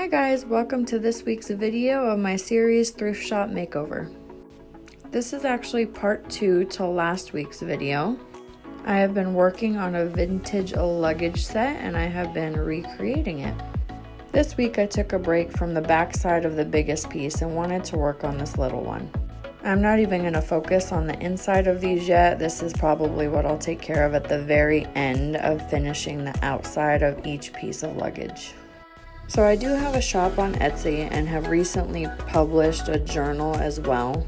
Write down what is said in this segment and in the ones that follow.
Hi guys, welcome to this week's video of my series Thrift Shop Makeover. This is actually part 2 to last week's video. I have been working on a vintage luggage set and I have been recreating it. This week I took a break from the back side of the biggest piece and wanted to work on this little one. I'm not even going to focus on the inside of these yet. This is probably what I'll take care of at the very end of finishing the outside of each piece of luggage. So I do have a shop on Etsy and have recently published a journal as well.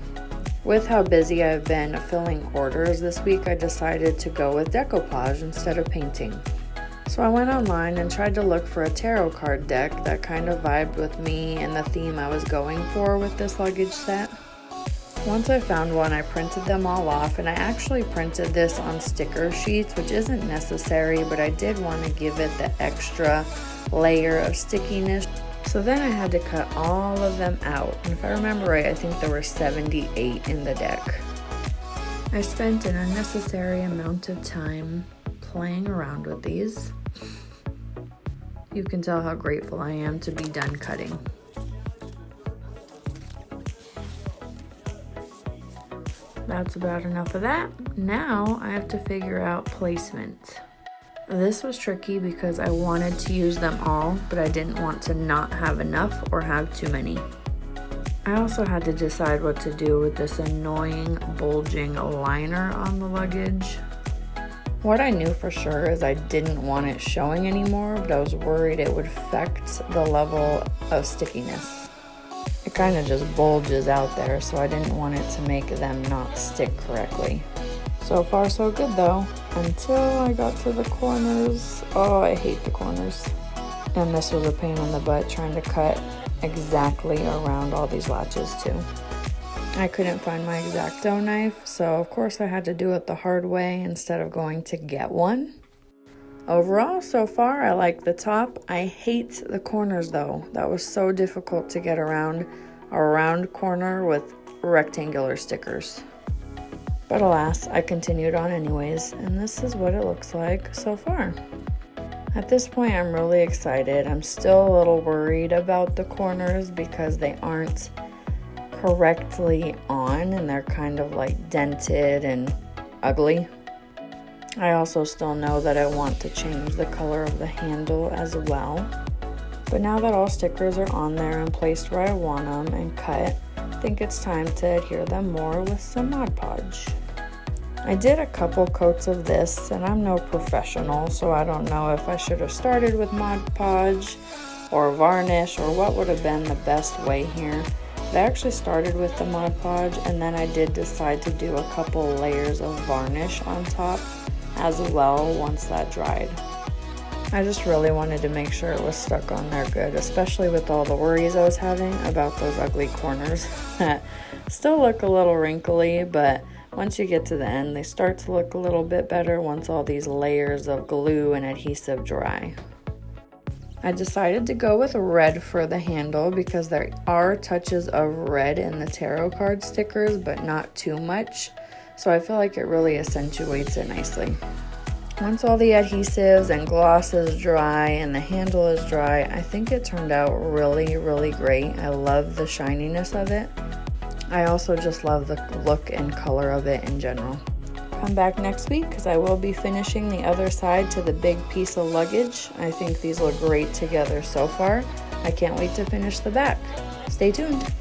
With how busy I've been filling orders this week, I decided to go with decoupage instead of painting. So I went online and tried to look for a tarot card deck that kind of vibed with me and the theme I was going for with this luggage set. Once I found one, I printed them all off, and I actually printed this on sticker sheets, which isn't necessary, but I did want to give it the extra layer of stickiness. So then I had to cut all of them out, and if I remember right, I think there were 78 in the deck. I spent an unnecessary amount of time playing around with these. You can tell how grateful I am to be done cutting. That's about enough of that. Now I have to figure out placement. This was tricky because I wanted to use them all, but I didn't want to not have enough or have too many. I also had to decide what to do with this annoying bulging liner on the luggage. What I knew for sure is I didn't want it showing anymore, but I was worried it would affect the level of stickiness. It kind of just bulges out there, so I didn't want it to make them not stick correctly. So far so good though, until I got to the corners. Oh, I hate the corners. And this was a pain in the butt trying to cut exactly around all these latches too. I couldn't find my X-Acto knife, so of course I had to do it the hard way instead of going to get one. Overall, so far, I like the top. I hate the corners though. That was so difficult to get around a round corner with rectangular stickers. But alas, I continued on anyways, and this is what it looks like so far. At this point, I'm really excited. I'm still a little worried about the corners because they aren't correctly on and they're kind of like dented and ugly. I also still know that I want to change the color of the handle as well. But now that all stickers are on there and placed where I want them and cut, I think it's time to adhere them more with some Mod Podge. I did a couple coats of this, and I'm no professional, so I don't know if I should have started with Mod Podge or varnish or what would have been the best way here. But I actually started with the Mod Podge, and then I did decide to do a couple layers of varnish on top as well once that dried. I just really wanted to make sure it was stuck on there good, especially with all the worries I was having about those ugly corners that still look a little wrinkly, but once you get to the end, they start to look a little bit better once all these layers of glue and adhesive dry. I decided to go with red for the handle because there are touches of red in the tarot card stickers, but not too much, so I feel like it really accentuates it nicely. Once all the adhesives and gloss is dry and the handle is dry, I think it turned out really, really great. I love the shininess of it. I also just love the look and color of it in general. Come back next week because I will be finishing the other side to the big piece of luggage. I think these look great together so far. I can't wait to finish the back. Stay tuned.